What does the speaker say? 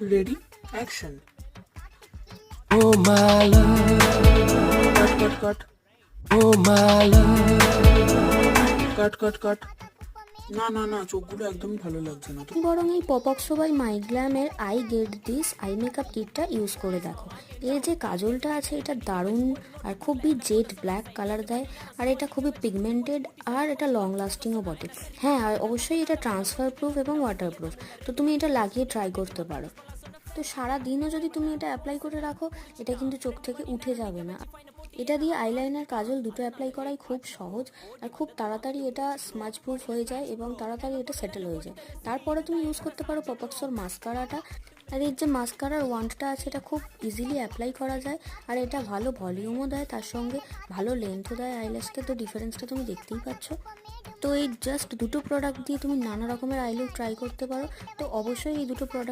Ready, action. Oh my love, cut cut cut oh my love. কাট কাট কাট। না না না, চোখগুলো একদমই ভালো লাগছে না তো। বরং এই পপক্সো বাই মাইগ্ল্যামের I get this eye makeup কিটটা ইউজ করে দেখো। এর যে কাজলটা আছে এটা দারুণ আর খুবই জেড ব্ল্যাক কালার দেয়, আর এটা খুবই পিগমেন্টেড, আর এটা লং লাস্টিংও বটে। হ্যাঁ, আর অবশ্যই এটা ট্রান্সফার প্রুফ এবং ওয়াটার প্রুফ, তো তুমি এটা লাগিয়ে ট্রাই করতে পারো। তো সারা দিনও যদি তুমি এটা অ্যাপ্লাই করে রাখো, এটা কিন্তু চোখ থেকে উঠে যাবে না। এটা দিয়ে আইলাইনার কাজল দুটো অ্যাপ্লাই করাই খুব সহজ, আর খুব তাড়াতাড়ি এটা স্মাজ প্রুফ হয়ে যায় এবং তাড়াতাড়ি এটা সেটেল হয়ে যায়। তারপরে তুমি ইউজ করতে পারো পপক্সোর মাস্কারাটা। আর এর যে মাস্কারার ওয়ান্ডটা আছে এটা খুব ইজিলি অ্যাপ্লাই করা যায়, আর এটা ভালো ভলিউমও দেয়, তার সঙ্গে ভালো লেন্থও দেয় আইল্যাশকে। তো ডিফারেন্সটা তুমি দেখতেই পাচ্ছ। তো এই জাস্ট দুটো প্রোডাক্ট দিয়ে তুমি নানা রকমের আইলুক ট্রাই করতে পারো। তো অবশ্যই এই দুটো প্রোডাক্ট